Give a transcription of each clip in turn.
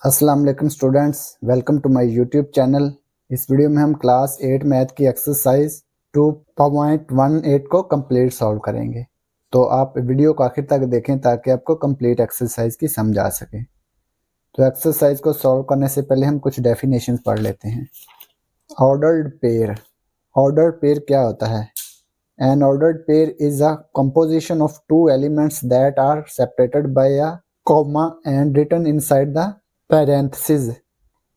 अस्सलाम वालेकुम students, welcome to my YouTube channel. इस वीडियो में हम क्लास 8 मैथ की एक्सरसाइज 2.18 को कंप्लीट सॉल्व करेंगे। तो आप वीडियो को आखिर तक देखें ताकि आपको कंप्लीट एक्सरसाइज की समझ आ सके। तो एक्सरसाइज को सॉल्व करने से पहले हम कुछ डेफिनेशन पढ़ लेते हैं। Ordered pair. ऑर्डर्ड पेयर क्या होता है? An ordered pair is a composition of two elements that are separated by a comma and written inside the parenthesis.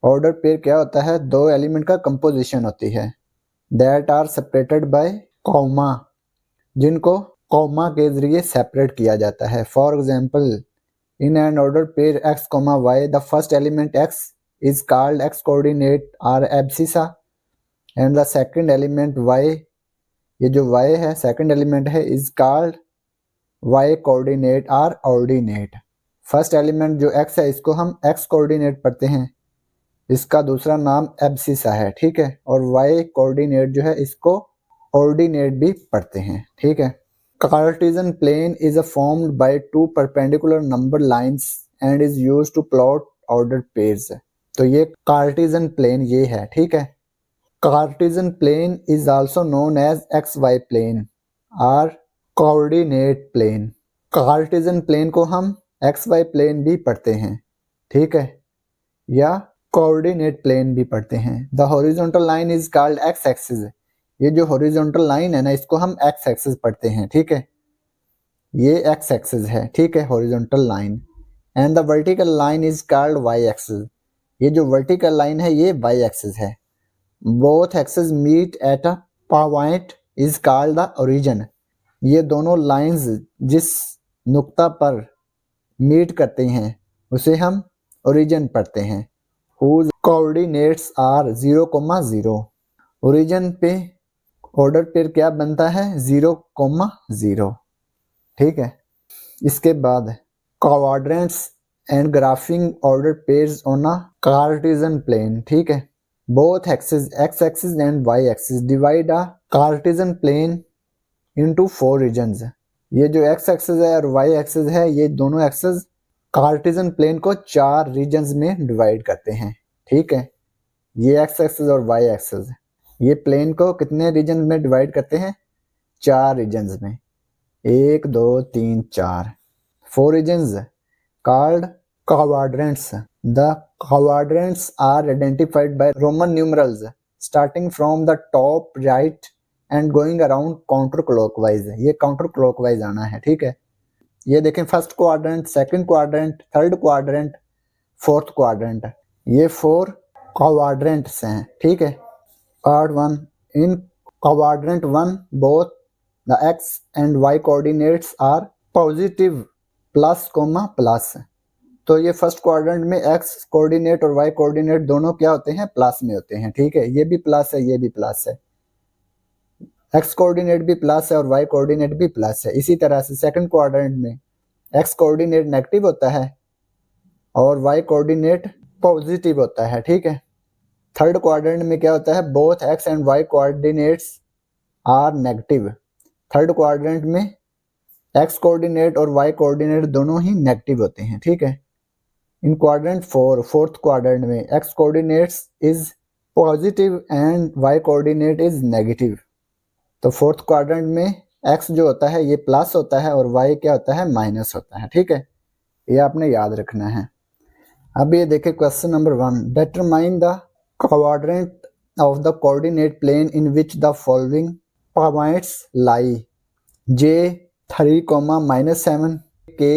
Order pair क्या होता है? दो एलिमेंट का कंपोजिशन होती है that are separated by comma, जिनको कॉमा के जरिए सेपरेट किया जाता है। For example, in an order pair x, y the first element x is called x coordinate or abscissa and the second element y, ये जो y है second element है, is called y coordinate or ordinate. First element जो x है इसको हम x coordinate पढ़ते हैं, इसका दूसरा नाम एब्सिसा है, ठीक है। और y कोऑर्डिनेट जो है इसको ऑर्डिनेट भी पढ़ते हैं, ठीक है। Cartesian plane is formed by two perpendicular number lines and is used to plot ordered pairs. तो ये कार्टेशियन प्लेन ये है, ठीक है। Cartesian plane is also known as X Y plane और कोऑर्डिनेट प्लेन। कार्टेशियन प्लेन को हम x Y plane भी पढ़ते हैं, ठीक है, या कोऑर्डिनेट प्लेन भी पढ़ते हैं। The horizontal line is called x axis. ये जो हॉरिजॉन्टल लाइन है ना इसको हम एक्स एक्सिस पढ़ते हैं, ठीक है। ये एक्स एक्सिस है, ठीक है, horizontal line. And the vertical line is called Y axis. ये जो वर्टिकल लाइन है ये वाई एक्सिस है। Both axis meet at a point is called the origin. ये दोनों लाइंस जिस नुक्ता पर मीट करते हैं उसे हम ओरिजिन पढ़ते हैं। whose coordinates are 0,0। ओरिजिन पे ऑर्डर पेयर क्या बनता है? 0,0, ठीक है। इसके बाद coordinates and graphing order pairs on a Cartesian plane, ठीक है। Both axis X axis and Y axis divide a Cartesian plane into 4 regions. ये जो एक्स एक्सिस है और वाई एक्सिस है ये दोनों एक्सिस कार्टेशियन प्लेन को 4 रीजन्स में डिवाइड करते हैं, ठीक है। ये एक्स एक्सिस और वाई एक्सिस ये प्लेन को कितने रीजन में डिवाइड करते हैं? 4 रीजन्स में। 1 2 3 4, 4 regions called quadrants। The quadrants are identified by Roman numerals starting from the top right and going around counter clockwise। ये counter clockwise आना है, ठीक है। ये देखें, first quadrant, second quadrant, third quadrant, fourth quadrant, ये 4 quadrants हैं, ठीक है। Part 1, in quadrant 1 both the X and Y coordinates are positive plus comma plus. तो ये फर्स्ट क्वाड्रेंट में एक्स कोऑर्डिनेट और वाई कोऑर्डिनेट दोनों क्या होते हैं? प्लस में होते हैं, ठीक है। ये भी प्लस है, ये भी प्लस है। एक्स कोऑर्डिनेट भी प्लस है और वाई कोऑर्डिनेट भी प्लस है। इसी तरह से सेकंड क्वाड्रेंट में एक्स कोऑर्डिनेट नेगेटिव होता है और वाई कोऑर्डिनेट पॉजिटिव होता है, ठीक है। थर्ड क्वाड्रेंट में क्या होता है? Both X and Y coordinates are negative. Third quadrant में एक्स कोऑर्डिनेट और वाई कोऑर्डिनेट दोनों ही नेगेटिव होते हैं, ठीक है। इन क्वाड्रेंट 4, फोर्थ क्वाड्रेंट में X coordinates is positive and Y coordinate is negative. तो फोर्थ क्वाड्रेंट में एक्स जो होता है ये प्लस होता है और वाई क्या होता है? माइनस होता है, ठीक है। ये आपने याद रखना है। अब ये देखें question number 1, determine the quadrant of the coordinate plane in which the following points lie: J 3, -7, K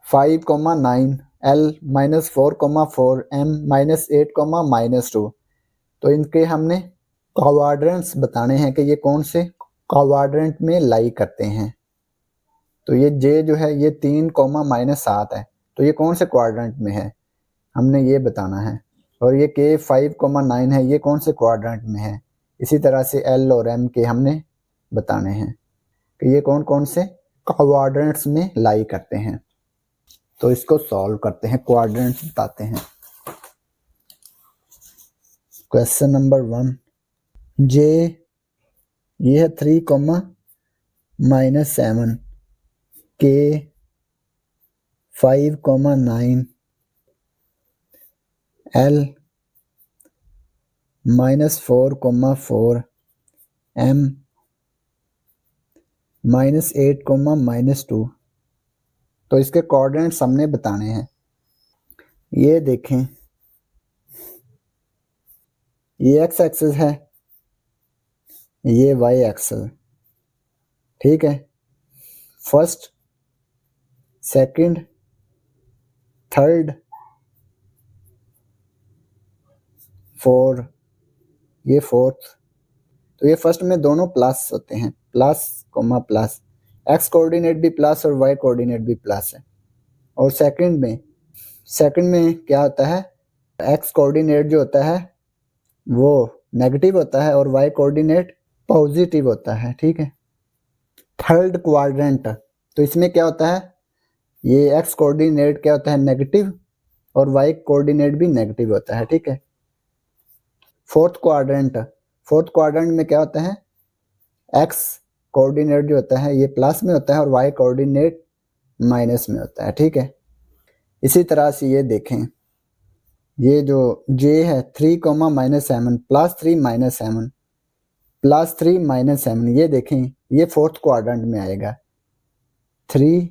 5, 9, L -4, M -8, -2। तो इनके हमने क्वाड्रेंट्स बताने हैं कि ये कौन से क्वाड्रेंट में लाई करते हैं। तो ये J जो है ये 3, -7 है, तो ये कौन से क्वाड्रेंट में है हमने ये बताना है। और ये K 5, 9 है, ये कौन से क्वाड्रेंट में है। इसी तरह से L और M के हमने बताने हैं कि ये कौन कौन से क्वाड्रेंट्स में लाई करते हैं। तो इसको सॉल्व करते हैं, क्वाड्रेंट्स बताते हैं। क्वेश्चन नंबर 1, J ये है 3, -7, K 5, 9, L -4,4 M -8,-2। तो इसके कोऑर्डिनेट्स हमने बताने हैं। ये देखें, ये एक्स एक्सिस है, ये वाई एक्सिस, ठीक है। फर्स्ट, सेकंड, थर्ड, फोर, ये फोर्थ। तो ये फर्स्ट में दोनों प्लस होते हैं, plus comma plus, x coordinate भी प्लस और वाई कोऑर्डिनेट भी प्लस है। और सेकंड में क्या होता है, एक्स कोऑर्डिनेट जो होता है वो नेगेटिव होता है और वाई कोऑर्डिनेट पॉजिटिव होता है, ठीक है। थर्ड क्वाड्रेंट, तो इसमें क्या होता है, ये एक्स कोऑर्डिनेट क्या होता है, नेगेटिव, और वाई कोऑर्डिनेट भी नेगेटिव होता है, ठीक है। फोर्थ क्वाड्रेंट में क्या होता है, एक्स कोऑर्डिनेट जो होता है ये प्लस में होता है और वाई कोऑर्डिनेट माइनस में होता है, ठीक है। इसी तरह से ये देखें, ये जो जे है 3,-7 +3 +7 ये देखें, ये फोर्थ क्वाड्रेंट में आएगा, 3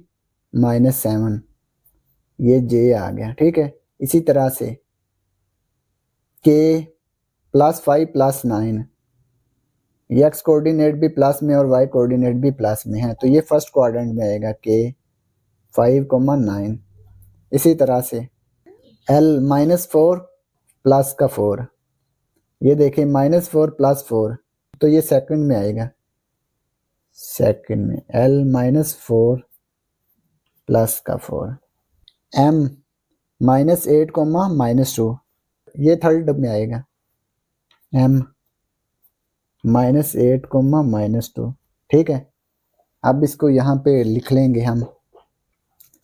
- 7 ये जे आ गया, ठीक है। इसी तरह से के +5 +9, ये एक्स कोऑर्डिनेट भी प्लस में और वाई कोऑर्डिनेट भी प्लस में है, तो ये फर्स्ट क्वाड्रेंट में आएगा के 5,9। इसी तरह से L -4 प्लस का 4, ये देखिए -4 + 4, तो ये सेकंड में आएगा, सेकंड में L -4 प्लस का 4। M -8, -2, ये थर्ड में आएगा, M -8, -2, ठीक है। अब इसको यहाँ पे लिख लेंगे हम।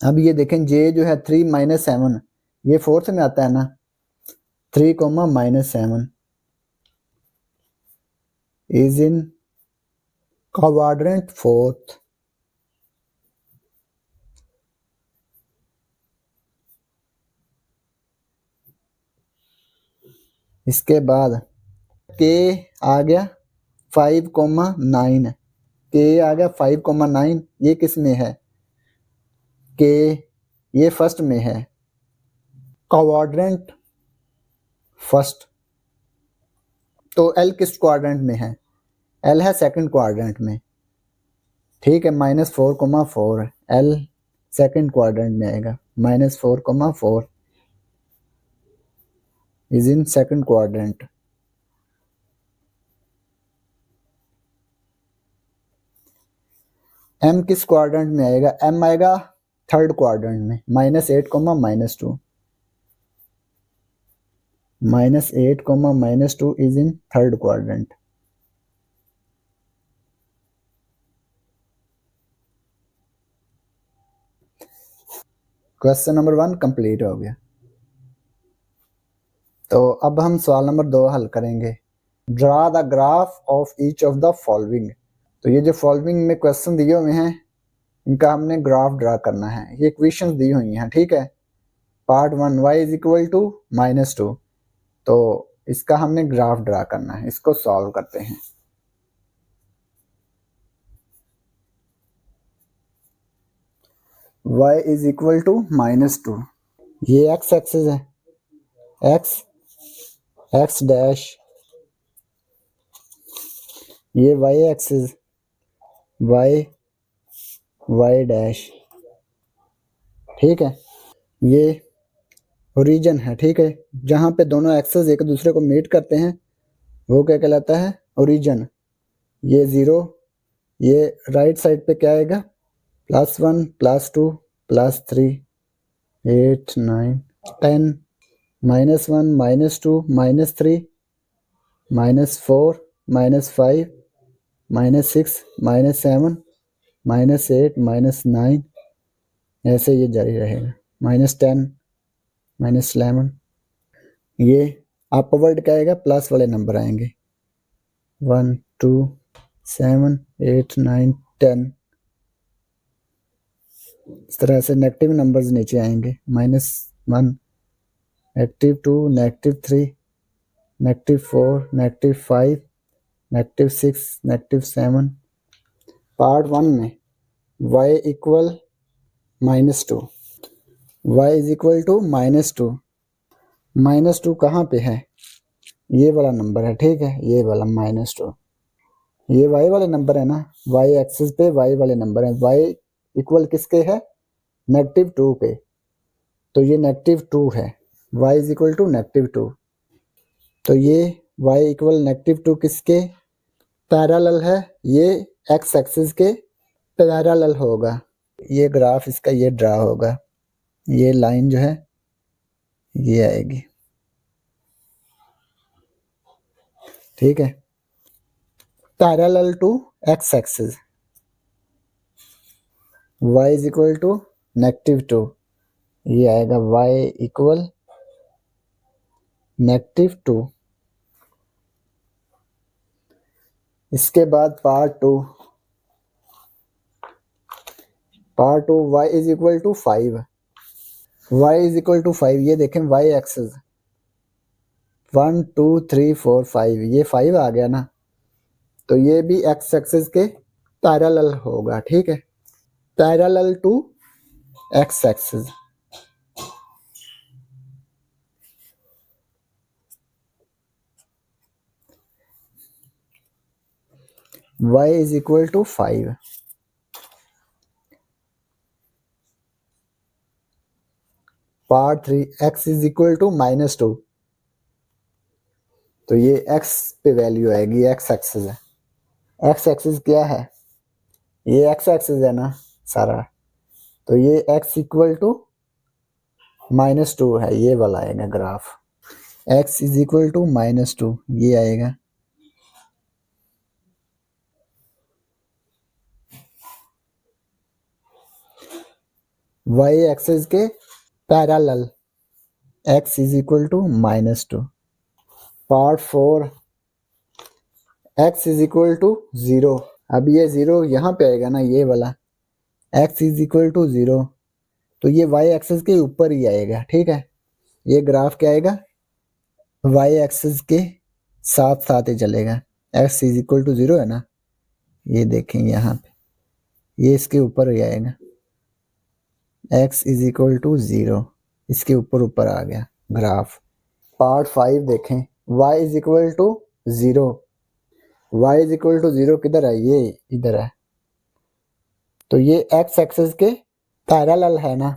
अब ये देखें, जे जो है 3 - 7 ये फोर्थ में आता है ना, 3, -7 इज इन क्वाड्रेंट फोर्थ। इसके बाद के आ गया 5,9, के आ गया 5,9, ये किस में है, के ये फर्स्ट में है, क्वाड्रेंट फर्स्ट। तो एल किस क्वाड्रेंट में है, एल है सेकंड क्वाड्रेंट में, ठीक है। -4,4 एल सेकंड क्वाड्रेंट में आएगा, -4,4 is in second quadrant. M किस क्वाड्रेंट में आएगा, एम आएगा थर्ड क्वाड्रेंट में, -8, -2, -8, is in third quadrant. Question number 1 complete हो गया। तो अब हम सवाल नंबर 2 हल करेंगे। Draw the graph of each of the following. तो ये जो फॉलोइंग में क्वेश्चन दिए हुए हैं इनका हमने ग्राफ ड्रा करना है। ये इक्वेशंस दी हुई हैं, ठीक है। पार्ट 1 y = -2, तो इसका हमने ग्राफ ड्रा करना है, इसको सॉल्व करते हैं। y = -2, ये x एक्सिस है, x डैश, ये y एक्सिस, y डैश, ठीक है। ये ओरिजिन है, ठीक है। जहां पे दोनों एक्सिस एक दूसरे को मीट करते हैं वो क्या कहलाता है, ओरिजिन। ये 0, ये राइट साइड पे क्या आएगा, +1 +2 +3 8 9 10 -1 -2 -3 -4 -5 -6 -7 -8 -9, ऐसे ये जारी रहेगा, -10 -11। ये अपवर्ड क्या आएगा, प्लस वाले नंबर आएंगे, 1 2 7 8 9 10। इस तरह से नेगेटिव नंबर्स नीचे आएंगे, -1 -2, -3, -4, -5, -6, -7। पार्ट 1 में y equal -2, y is equal to -2। -2 कहाँ पे है? ये वाला नंबर है, ठीक है, ये वाला -2। ये y वाले नंबर है ना, y एक्सिस पे y वाले नंबर है। y इक्वल किसके है? -2 पे। तो ये -2 है, y इज इक्वल टू -2। तो ये y इक्वल -2 किसके पैरेलल है? ये x एक्सिस के पैरेलल होगा। ये ग्राफ इसका ये ड्रा होगा, ये लाइन जो है ये आएगी, ठीक है, parallel to x axis. y is equal to -2, ये आएगा y इक्वल -2। इसके बाद part 2 y is equal to 5। y is equal to 5, ये देखें y एक्सिस 1 2 3 4 5, ये 5 आ गया ना, तो ये भी x एक्सिस के पैरेलल होगा, ठीक है, parallel to x axis. y is equal to 5। Part 3 x is equal to -2, तो ये x पे वैल्यू आएगी, x एक्सिस है। x एक्सिस क्या है? ये x एक्सिस है ना सारा, तो ये x इक्वल टू -2 है, ये वाला आएगा graph. x is equal to -2, ये आएगा। y एक्सिस के parallel x is equal to -2। Part 4 x is equal to 0। अब ये 0 यहाँ पे आएगा ना, ये वाला x इज इक्वल टू 0, तो ये y एक्सिस के ऊपर ही आएगा, ठीक है। ये ग्राफ क्या आएगा? y एक्सिस के साथ साथ ही चलेगा। x इज इक्वल टू 0 है ना, ये देखें यहाँ पे, ये इसके ऊपर ही आएगा। x इज इक्वल टू 0, इसके ऊपर ऊपर आ गया ग्राफ। पार्ट 5 देखें, y is equal to 0। y is equal to 0 किधर है? ये इधर है, तो ये x एक्सिस के पैरेलल है ना,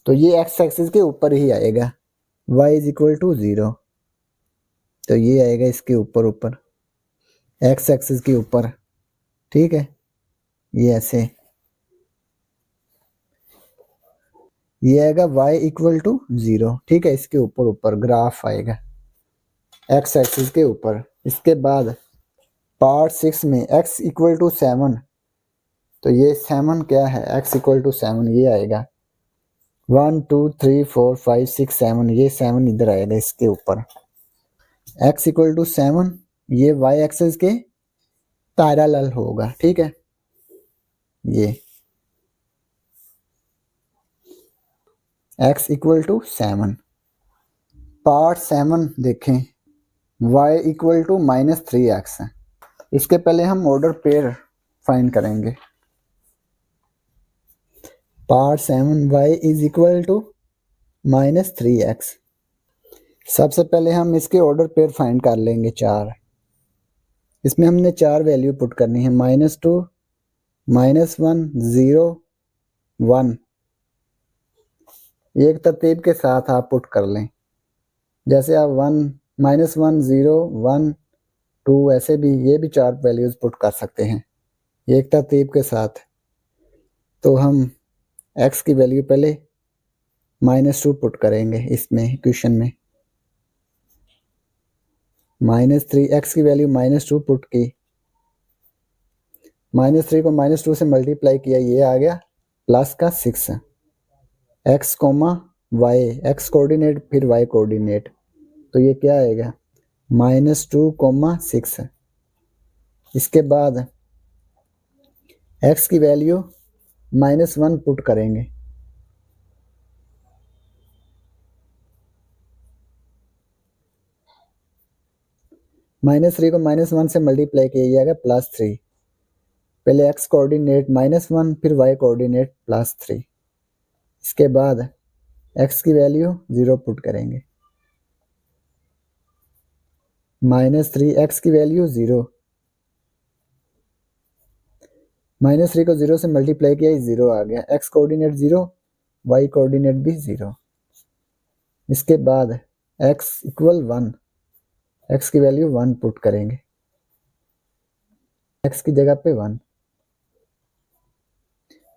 तो ये x एक्सिस के ऊपर ही आएगा। y इज इक्वल टू 0, तो ये आएगा इसके ऊपर ऊपर, x एक्सिस के ऊपर, ठीक है, ये ऐसे। ये आएगा y इक्वल टू 0, ठीक है, इसके ऊपर ऊपर ग्राफ आएगा x एक्सिस के ऊपर। इसके बाद पार्ट 6 में x इक्वल टू 7, तो ये 7 क्या है? x इक्वल टू 7, ये आएगा 1 2 3 4 5 6 7, ये 7 इधर आएगा इसके ऊपर। x इक्वल टू 7, ये y एक्सिस के पैरेलल होगा, ठीक है, ये x इक्वल टू 7। पार्ट 7 देखें, y इक्वल टू -3x है। इसके पहले हम ऑर्डर पेयर फाइंड करेंगे। Part 7 y is equal to -3x। सबसे पहले हम इसके ऑर्डर पेयर फाइंड कर लेंगे 4। इसमें हमने 4 वैल्यू पुट करनी है, -2 -1 0 1। एक तरतीब के साथ आप पुट कर लें, जैसे आप -1 0 1 2, ऐसे भी ये भी 4 वैल्यूज पुट कर सकते हैं एक तरतीब के साथ। तो हम x की वैल्यू पहले -2 पुट करेंगे इसमें इक्वेशन में, -3, x की वैल्यू -2 पुट की, -3 को -2 से मल्टीप्लाई किया, ये आ गया प्लस का 6, x comma y, x coordinate फिर y कोऑर्डिनेट, तो ये क्या आएगा? -2 6। इसके बाद x की वैल्यू -1 पुट करेंगे, -3 को -1 से मल्टीप्लाई किया जाएगा +3। पहले x कोऑर्डिनेट -1 फिर y कोऑर्डिनेट +3। इसके बाद x की वैल्यू 0 पुट करेंगे। -3 x की वैल्यू 0, -3 को 0 से मल्टीप्लाई किया 0 आ गया। x कोऑर्डिनेट 0, y कोऑर्डिनेट भी 0। इसके बाद x इक्वल 1, x की वैल्यू 1 पुट करेंगे, x की जगह पे 1।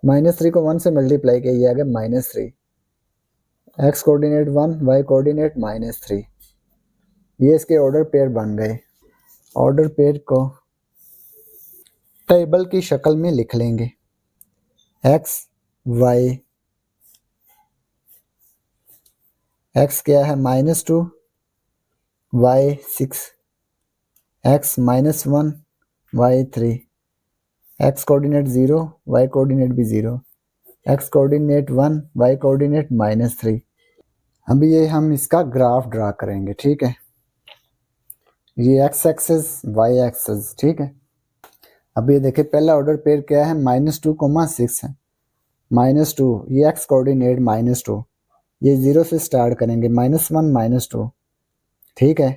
-3 को 1 से मल्टीप्लाई किया ये आ गया -3, x कोऑर्डिनेट 1, y कोऑर्डिनेट -3। ये इसके ऑर्डर पेयर बन गए। ऑर्डर पेयर को टेबल की शक्ल में लिख लेंगे। x y, x क्या है -2, y 6, x -1, y 3, x coordinate 0, y coordinate भी 0, x कोऑर्डिनेट 1, y कोऑर्डिनेट -3। अभी ये हम इसका ग्राफ ड्रा करेंगे, ठीक है। ये x एक्सिस, y एक्सिस, ठीक है। अब ये देखिए पहला ऑर्डर पेयर क्या है, -2, 6 है। -2 ये x कोऑर्डिनेट -2, ये 0 से स्टार्ट करेंगे, -1 -2, ठीक है।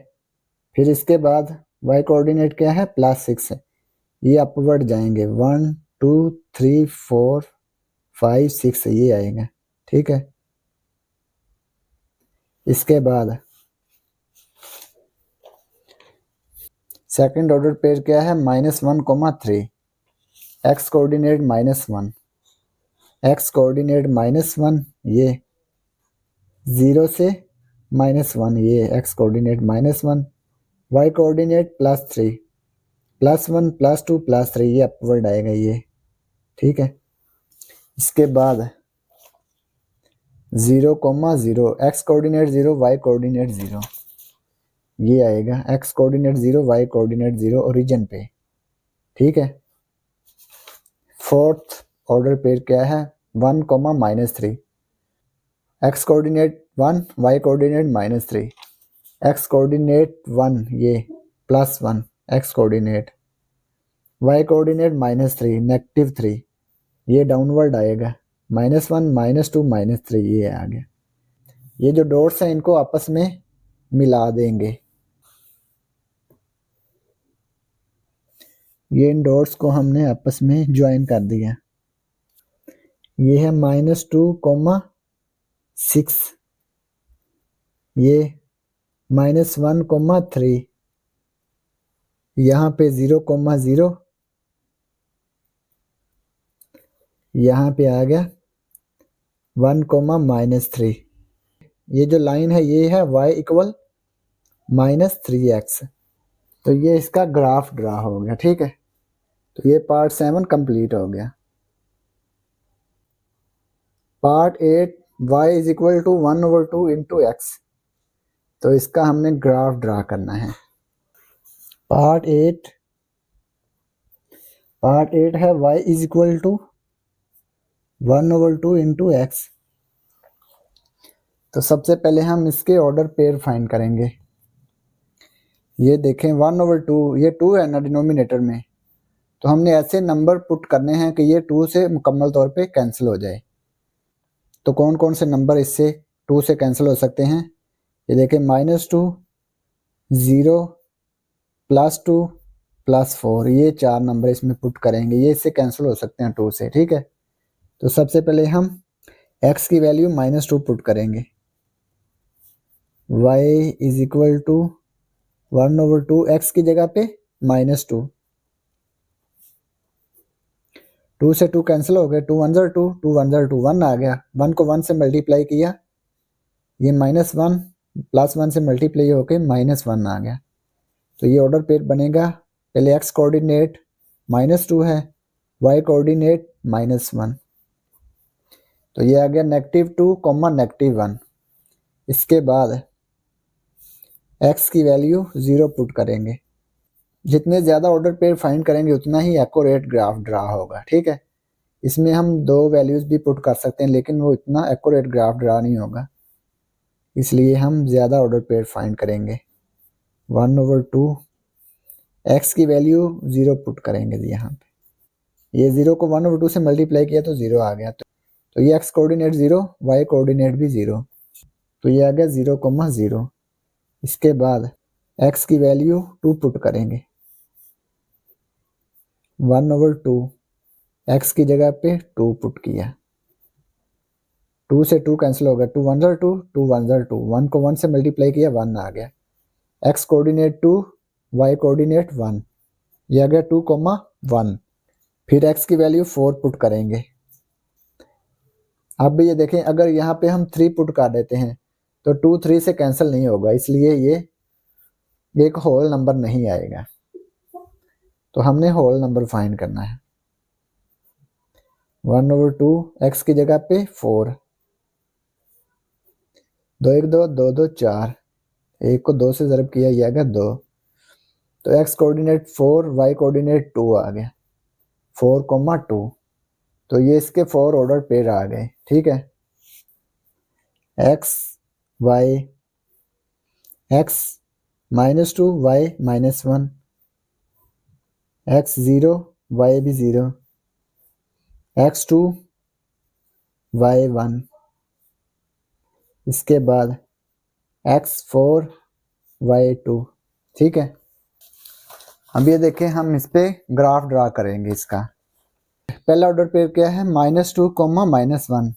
फिर इसके बाद y कोऑर्डिनेट क्या है, +6 है। ये अपवर्ड जाएंगे, 1 2 3 4 5 6 ये आएगा, ठीक है। इसके बाद सेकंड ऑर्डर पेयर क्या है, -1, 3, x कोऑर्डिनेट -1, x कोऑर्डिनेट -1, ये 0 से -1, ये x कोऑर्डिनेट -1, y कोऑर्डिनेट +3, +1 +2 +3 ये अपवर्ड आएगा ये, ठीक है। इसके बाद 0, 0, x कोऑर्डिनेट 0, y कोऑर्डिनेट 0 ये आएगा, x coordinate 0, y coordinate 0 origin पे, ठीक है। फोर्थ ऑर्डर पेयर क्या है, 1, -3, x coordinate 1, y coordinate -3, x coordinate 1 ये +1, x कोऑर्डिनेट, y कोऑर्डिनेट -3, -3 ये डाउनवर्ड आएगा, -1 -2 -3 ये आ गया। ये जो डॉट्स हैं इनको आपस में मिला देंगे। ये इन डॉट्स को हमने आपस में ज्वाइन कर दिया। ये है -2, 6, ये -1, 3, यहाँ पे 0, 0, यहाँ पे आ गया 1, -3। ये जो लाइन है ये है y इक्वल -3x। तो ये इसका ग्राफ ड्रा हो गया, ठीक है। तो ये पार्ट 7 कंप्लीट हो गया। Part 8 y is equal to 1/2 into x। तो इसका हमने ग्राफ ड्रा करना है। पार्ट 8 है y is equal to 1/2 into x। तो सबसे पहले हम इसके ऑर्डर पेयर फाइंड करेंगे। ये देखें 1/2, ये 2 है ना डिनोमिनेटर में, तो हमने ऐसे नंबर पुट करने हैं कि ये 2 से मुकम्मल तौर पे कैंसिल हो जाए। तो कौन कौन से नंबर इससे 2 से कैंसिल हो सकते हैं, ये देखें -2, 0, +2, +4 ये 4 नंबर इसमें पुट करेंगे, ये इससे कैंसिल हो सकते हैं 2 से, ठीक है। तो सबसे पहले हम x की वैल्यू -2 पुट करेंगे, y is equal to 1/2, x की जगह पे -2, 2 से 2 कैंसिल हो गए, 2 1 2, 2 1 2 1 आ गया। 1 को 1 से मल्टीप्लाई किया, ये -1 +1 से मल्टीप्लाई होके -1 आ गया। तो ये ऑर्डर पेयर बनेगा, पहले x कोऑर्डिनेट -2 है, y कोऑर्डिनेट -1, तो ये आ गया -2, -1। इसके बाद x की वैल्यू 0 पुट करेंगे। जितने ज़्यादा ऑर्डर पेयर फाइंड करेंगे उतना ही एक्यूरेट ग्राफ ड्रा होगा, ठीक है। इसमें हम 2 वैल्यूज़ भी पुट कर सकते हैं, लेकिन वो इतना एक्यूरेट ग्राफ ड्रा नहीं होगा, इसलिए हम ज़्यादा ऑर्डर पेयर फाइंड करेंगे। 1/2 x की वैल्यू 0 पुट करेंगे यहाँ पे। ये 0 को 1/2 से मल्टीप्लाई किया तो 0 आ गया, तो ये x कोऑर्डिनेट 0, y कोऑर्डिनेट भी 0, तो ये आ गया 0,0। इसके बाद x की वैल्यू 2 पुट करेंगे, 1/2, x की जगह पे 2 पुट किया, 2 से 2 कैंसिल हो गया, 2 1 2, 2 1 2, 1 को 1 से मल्टीप्लाई किया 1 आ गया, x कोऑर्डिनेट 2, y कोऑर्डिनेट 1, ये आ गया 2,1। फिर x की वैल्यू 4 पुट करेंगे। अब ये देखें, अगर यहाँ पे हम 3 पुट कर देते हैं तो 2 3 से कैंसिल नहीं होगा, इसलिए ये एक होल नंबर नहीं आएगा, तो हमने होल नंबर फाइंड करना है। 1/2, x की जगह पे 4, 2 1 2, 2 2 4, 1 को 2 से ज़रब किया, ये आ गया 2, तो x कोऑर्डिनेट 4, y कोऑर्डिनेट 2 आ गया, 4,2, तो ये इसके 4 ऑर्डर पेयर आ गए। ठीक है, x y, x -2, y -1, x 0, y भी 0, x 2, y 1, इसके बाद x 4, y 2। ठीक है, अब ये देखें, हम इस पे ग्राफ ड्रा करेंगे इसका। पहला ऑर्डर पेयर क्या है, -2, -1,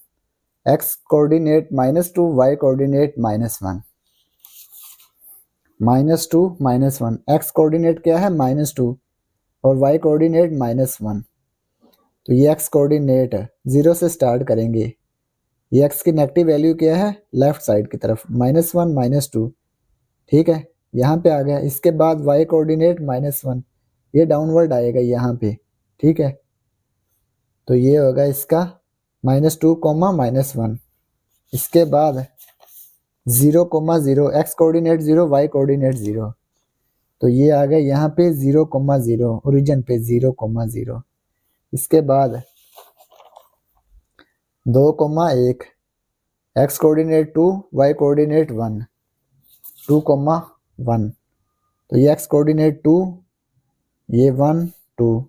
x coordinate -2, y coordinate -1, -2 -1, x coordinate क्या है -2 और y कोऑर्डिनेट -1, तो ये x कोऑर्डिनेट 0 से स्टार्ट करेंगे। ये x की नेगेटिव वैल्यू क्या है, लेफ्ट साइड की तरफ, -1 -2। ठीक है, यहाँ पे आ गया। इसके बाद y कोऑर्डिनेट -1, ये डाउनवर्ड आएगा यहाँ पे। ठीक है, तो ये होगा इसका -2, -1। इसके बाद 0,0, x कोऑर्डिनेट 0, y कोऑर्डिनेट 0, तो ये आ गया यहाँ पे 0,0, ओरिजिन पे 0,0। इसके बाद 2,1, x कोऑर्डिनेट 2, y कोऑर्डिनेट 1, 2,1, तो ये x कोऑर्डिनेट 2, ये 1 2,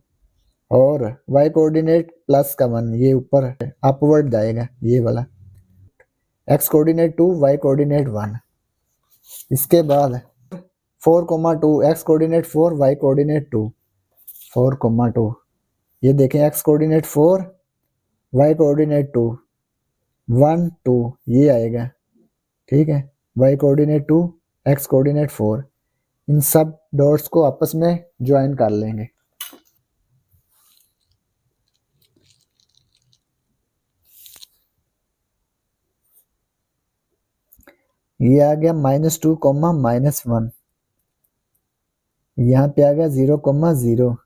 और y कोऑर्डिनेट प्लस का 1, ये ऊपर अपवर्ड जाएगा ये वाला, x कोऑर्डिनेट 2, y कोऑर्डिनेट 1। इसके बाद 4,2, x कोऑर्डिनेट 4, y कोऑर्डिनेट 2, 4,2, ये देखें x कोऑर्डिनेट 4, y कोऑर्डिनेट 2, 1 2, ये आएगा। ठीक है, y कोऑर्डिनेट 2, x कोऑर्डिनेट 4, इन सब डॉट्स को आपस में ज्वाइन कर लेंगे। ये आ गया -2, -1, यहाँ पे आ गया 0,0,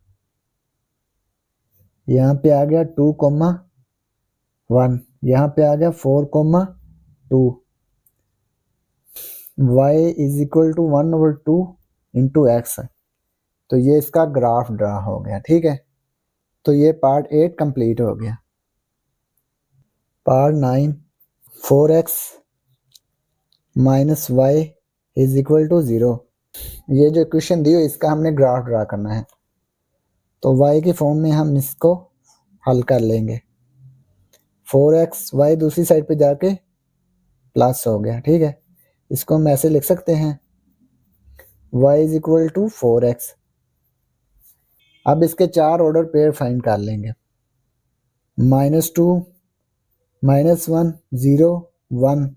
यहाँ पे आ गया 2,1, यहाँ पे आ गया 4,2, y is equal to 1/2 into X, तो ये इसका ग्राफ ड्रा हो गया। ठीक है, तो ये पार्ट 8 कंप्लीट हो गया। Part 9, 4x minus Y is equal to 0, ये जो इक्वेशन दी हो इसका हमने ग्राफ ड्रा करना है, तो y की फॉर्म में हम इसको हल कर लेंगे। 4x, y दूसरी साइड पे जाके प्लस हो गया। ठीक है, इसको हम ऐसे लिख सकते हैं, y is equal to 4x। अब इसके 4 ऑर्डर पेयर फाइंड कर लेंगे, -2, -1, 0, 1,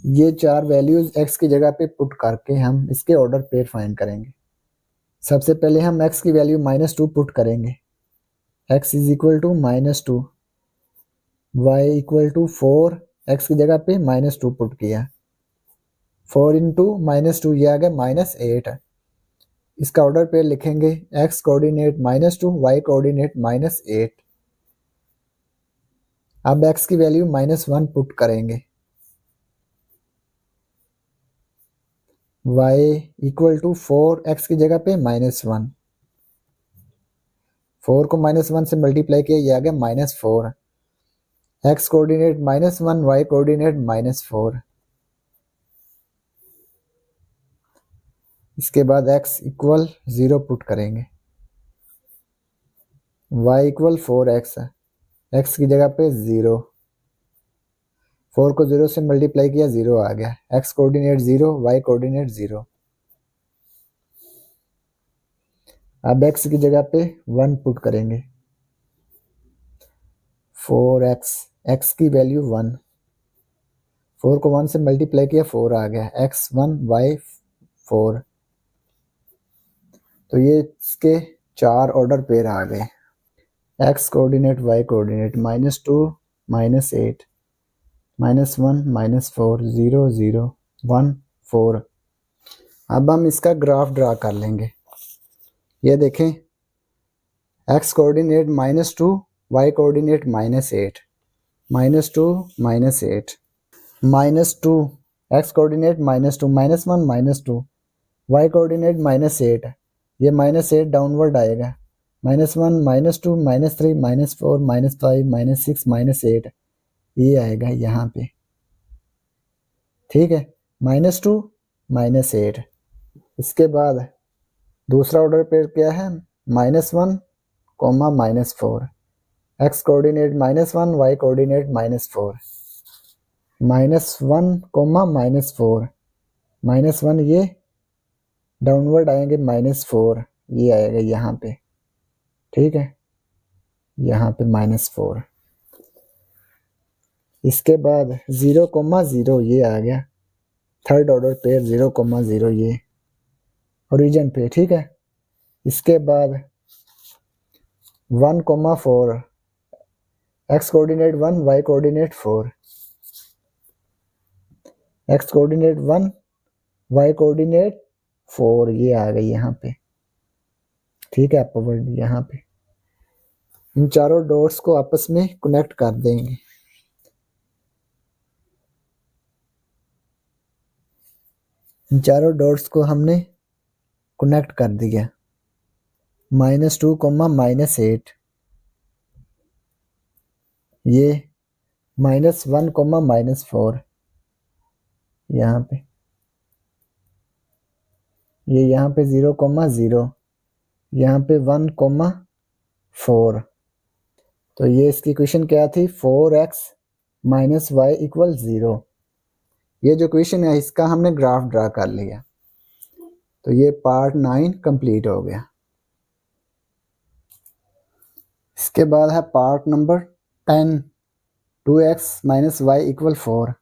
ये 4 वैल्यूज x की जगह पे पुट करके हम इसके ऑर्डर पेयर फाइंड करेंगे। सबसे पहले हम x की वैल्यू -2 पुट करेंगे, x is equal to -2, y equal to 4, x की जगह पे -2 पुट किया, 4 इंटू -2, ये आ गया -8। इसका ऑर्डर पेयर लिखेंगे, x कोऑर्डिनेट -2, y कोऑर्डिनेट -8। अब x की वैल्यू -1 पुट करेंगे, y इक्वल टू 4, x की जगह पे -1, 4 को -1 से मल्टीप्लाई किया, ये आ गया -4, x कोऑर्डिनेट -1, y कोऑर्डिनेट -4। इसके बाद x इक्वल 0 पुट करेंगे, y इक्वल 4x है, x की जगह पे 0, 4 को 0 से मल्टीप्लाई किया 0 आ गया, x कोऑर्डिनेट 0, y कोऑर्डिनेट 0। अब x की जगह पे 1 पुट करेंगे, 4x, x की वैल्यू 1, 4 को 1 से मल्टीप्लाई किया 4 आ गया, x 1 y 4। तो ये इसके 4 ऑर्डर पेयर आ गए, x कोऑर्डिनेट y कोऑर्डिनेट -2 -8 -1 -4 0 0 1 4। अब हम इसका ग्राफ ड्रा कर लेंगे। ये देखें, x coordinate -2, y coordinate -8 -2 -8 -2, x coordinate -2 -1 -2, y coordinate -8, ये -8 डाउनवर्ड आएगा, -1 -2 -3 -4 -5 -6 -8, ये आएगा यहाँ पे, ठीक है, -2 -8। इसके बाद दूसरा ऑर्डर पेयर क्या है, -1 -4, x कोऑर्डिनेट -1 y कोऑर्डिनेट -4, -1 -4, -1 ये डाउनवर्ड आएंगे, -4 ये आएगा यहाँ पे, ठीक है, यहाँ पे -4। इसके बाद 0 0 ये आ गया, थर्ड ऑर्डर पेयर 0 0 ये ओरिजिन पे, ठीक है। इसके बाद 1 4, x coordinate 1 y coordinate 4, x coordinate 1 y coordinate 4 ये आ गई यहाँ पे, ठीक है, अपवर्ड यहाँ पे। इन चारों डॉट्स को आपस में कनेक्ट कर देंगे। इन चारों डॉट्स को हमने कनेक्ट कर दिया, -2 -8, ये -1 -4 यहाँ पे, ये यहाँ पे 0 0, यहाँ पे 1 4। तो ये इसकी क्वेश्चन क्या थी, 4x - y = 0। ये जो क्वेश्चन है इसका हमने ग्राफ ड्रा कर लिया। तो ये पार्ट 9 कंप्लीट हो गया। इसके बाद है पार्ट नंबर 10, 2x - y = 4।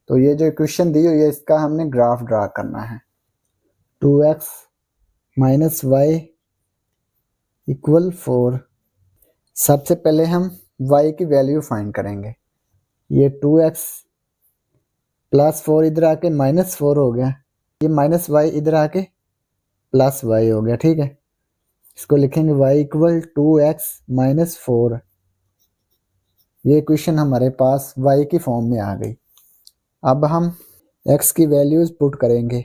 तो ये जो क्वेश्चन दी हुई है इसका हमने ग्राफ ड्रा करना है। 2x - y = 4। सबसे पहले हम y की वैल्यू फाइंड करेंगे। ये 2x + 4 इधर आके -4 हो गया, ये -y इधर आके +y हो गया, ठीक है। इसको लिखेंगे y = 2x - 4। ये क्वेश्चन हमारे पास y की फॉर्म में आ गई। अब हम x की वैल्यूज पुट करेंगे।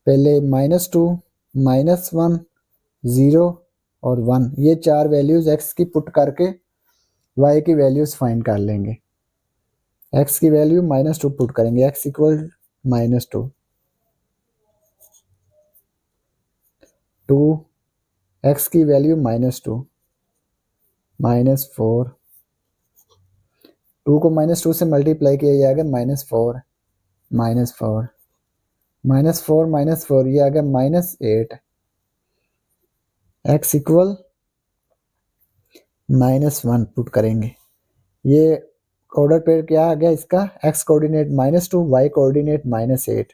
पहले -2 -1 0 और 1, ये 4 वैल्यूज x की पुट करके y की वैल्यूज फाइंड कर लेंगे। x की वैल्यू -2 पुट करेंगे, x = -2, 2 x की वैल्यू -2 -4, 2 को -2 से मल्टीप्लाई किया जाएगा, -4 -4 -4 -4 ये आ गया -8, x = -1 पुट करेंगे। ये ऑर्डर पेयर क्या आ गया इसका, x कोऑर्डिनेट -2 y कोऑर्डिनेट -8।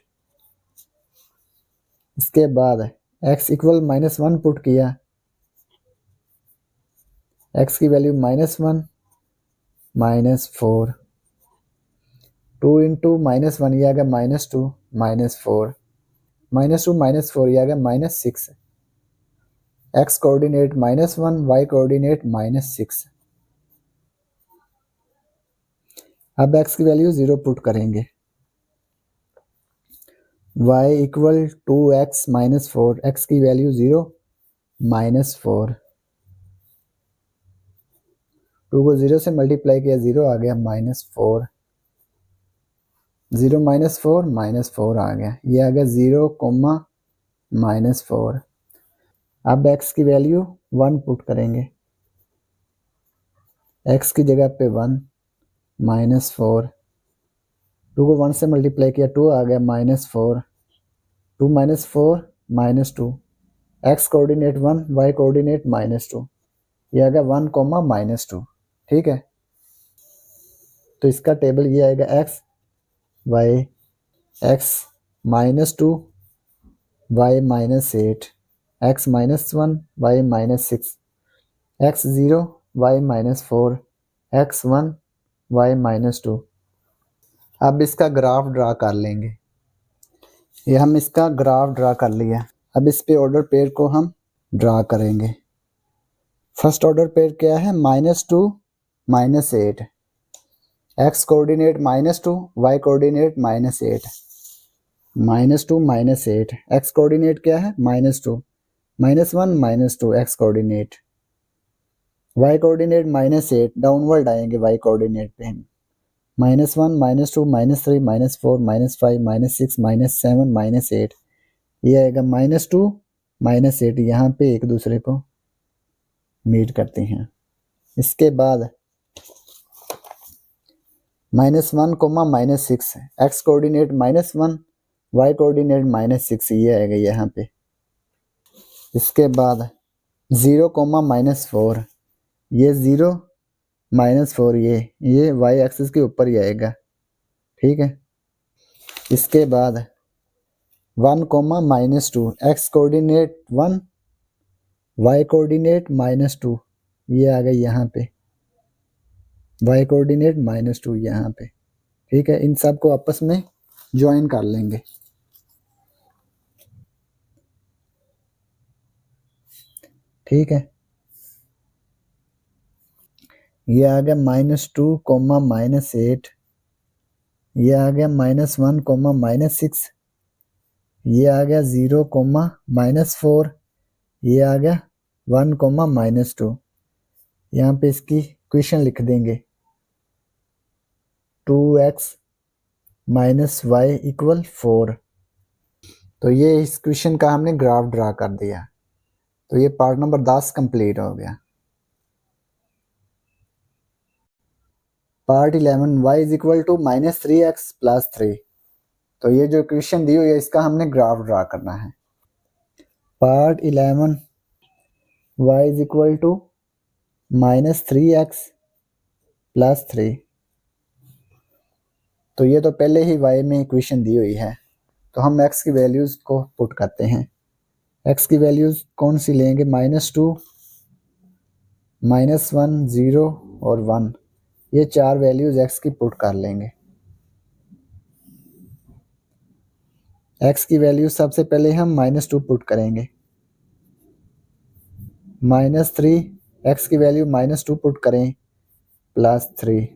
इसके बाद x = -1 पुट किया, x की वैल्यू -1 -4, 2 × -1 ये आ गया -2 -4, -2 -4 ये आ गया -6, x कोऑर्डिनेट -1 y कोऑर्डिनेट -6। अब x की वैल्यू 0 पुट करेंगे, y = 2x - 4, x की वैल्यू 0 -4, 2 को 0 से मल्टीप्लाई किया 0 आ गया -4, 0 -4 आ गया, ये आ गया 0, -4। अब x की वैल्यू 1 पुट करेंगे, x की जगह पे 1 -4, 2 को 1 से मल्टीप्लाई किया 2 आ गया -4, 2 -4 -2, x कोऑर्डिनेट 1, y कोऑर्डिनेट -2, ये आ गया 1, -2। ठीक है, तो इसका टेबल ये आएगा x y x -2 y -8 x -1 y -6 x 0 y -4 x 1 y -2। अब इसका ग्राफ ड्रा कर लेंगे, ये हम इसका ग्राफ ड्रा कर लिया। अब इस पे ऑर्डर पेयर को हम ड्रा करेंगे। फर्स्ट ऑर्डर पेयर क्या है, -2 -8, x coordinate -2 y coordinate -8, -2 -8, x coordinate क्या है -2, -1 -2 x coordinate, y coordinate -8, downward आएंगे y कोऑर्डिनेट पे हम, -1 -2 -3 -4 -5 -6 -7 -8, ये आएगा -2 -8, यहाँ पे एक दूसरे को मीट करते हैं। इसके बाद -1 -6, x कोऑर्डिनेट -1 y कोऑर्डिनेट -6, ये आएगा यहाँ पे। इसके बाद 0, -4, ये 0 -4, ये y एक्सिस के ऊपर ही आएगा। ठीक है, इसके बाद 1, -2, x कोऑर्डिनेट 1 y कोऑर्डिनेट -2, ये आ गया यहाँ पे, y कोऑर्डिनेट -2 यहाँ पे। ठीक है, इन सब को आपस में ज्वाइन कर लेंगे। ठीक है, ये आ गया -2, -8, ये आ गया -1, -6, ये आ गया 0, -4, ये आ गया 1, -2। यहाँ पे इसकी इक्वेशन लिख देंगे, 2x - y = 4। तो ये इस इक्वेशन का हमने ग्राफ ड्रा कर दिया। तो ये पार्ट नंबर 10 कंप्लीट हो गया। Part 11, y = -3x + 3। तो ये जो इक्वेशन दी हुई है इसका हमने ग्राफ ड्रा करना है। Part 11, y = -3x + 3। तो ये तो पहले ही y में इक्वेशन दी हुई है, तो हम x की वैल्यूज को पुट करते हैं। x की वैल्यूज कौन सी लेंगे, -2 -1 0 और 1, ये 4 वैल्यूज x की पुट कर लेंगे। x की वैल्यू सबसे पहले हम -2 पुट करेंगे, -3, x की वैल्यू -2 पुट करें +3,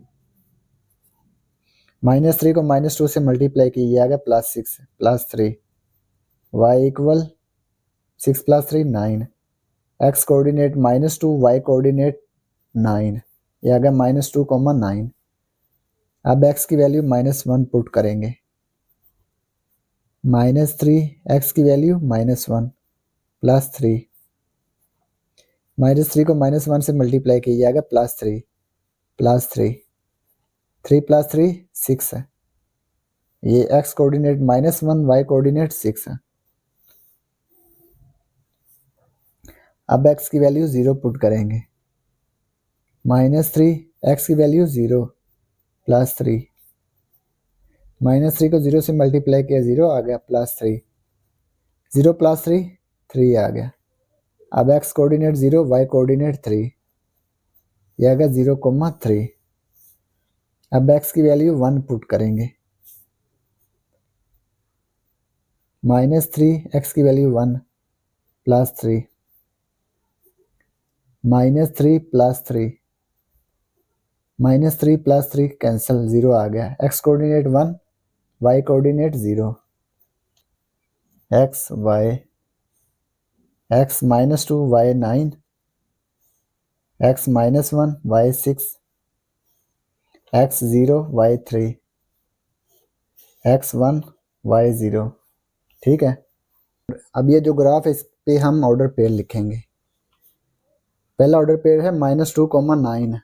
-3 को -2 से मल्टीप्लाई किया, आ गया +6 +3, y = 6 + 3 9, x coordinate -2 y coordinate 9, ये आ गया -2, 9। अब x की वैल्यू -1 पुट करेंगे, -3, x की वैल्यू -1 +3, -3 को -1 से मल्टीप्लाई किया, आ गया +3 +3, 3 + 3 6 है, ये x कोऑर्डिनेट -1 y कोऑर्डिनेट 6 है। अब x की वैल्यू 0 पुट करेंगे, -3, x की वैल्यू 0 +3, -3 को 0 से मल्टीप्लाई किया 0 आ गया +3, 0 + 3 3 आ गया। अब x कोऑर्डिनेट 0 y कोऑर्डिनेट 3, ये आ गया 0, 3। अब x की वैल्यू 1 पुट करेंगे, -3, x की वैल्यू 1 +3, -3 +3, -3 +3 कैंसिल, 0 आ गया। x coordinate 1 y coordinate 0, x y x -2 y 9, x -1 y 6, x 0 y 3, x1 y0। ठीक है, अब ये जो ग्राफ है इस पे हम ऑर्डर पेयर लिखेंगे। पहला ऑर्डर पेयर है -2,9,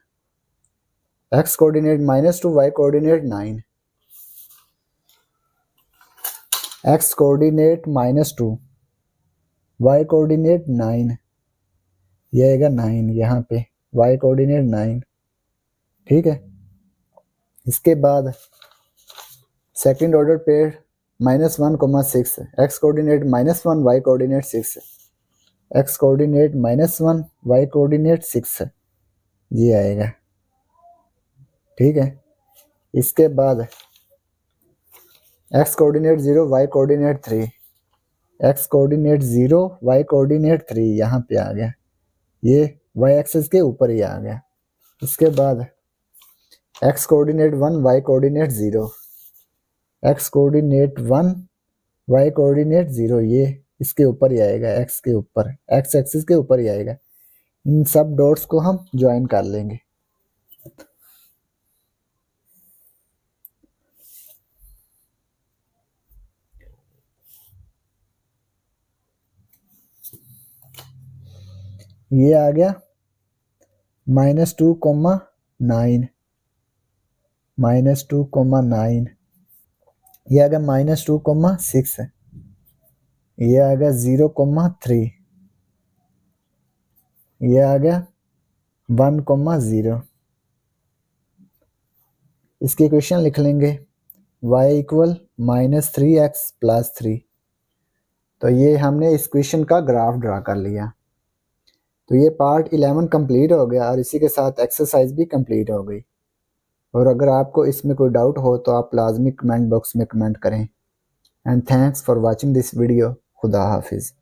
x coordinate -2, y coordinate 9, x coordinate -2, y coordinate 9, ये आएगा 9 यहाँ पे, y कोऑर्डिनेट 9। ठीक है, इसके बाद second order pair -1,6, x coordinate -1, y coordinate 6, x coordinate -1, y coordinate 6, ये आएगा। ठीक है, इसके बाद x coordinate 0, y coordinate 3, x coordinate 0, y coordinate 3 यहाँ पे आ गया, ये y एक्सिस के ऊपर ही आ गया। इसके बाद x coordinate 1, y coordinate 0, x coordinate 1, y coordinate 0, ये इसके ऊपर ही आएगा, x के ऊपर, x एक्सिस के ऊपर ही आएगा। इन सब डॉट्स को हम ज्वाइन कर लेंगे। ये आ गया -2,9, -2,9, ये आ गया -2,6, ये आ गया 0,3, ये आ गया 1,0। इसकी इक्वेशन लिख लेंगे, y इक्वल -3x + 3। तो ये हमने इस इक्वेशन का ग्राफ ड्रा कर लिया। तो ये पार्ट 11 कंप्लीट हो गया और इसी के साथ एक्सरसाइज भी कंप्लीट हो गई। और अगर आपको इसमें कोई डाउट हो तो आप लाजमी कमेंट बॉक्स में कमेंट करें। And thanks for watching this video. खुदा हाफिज़।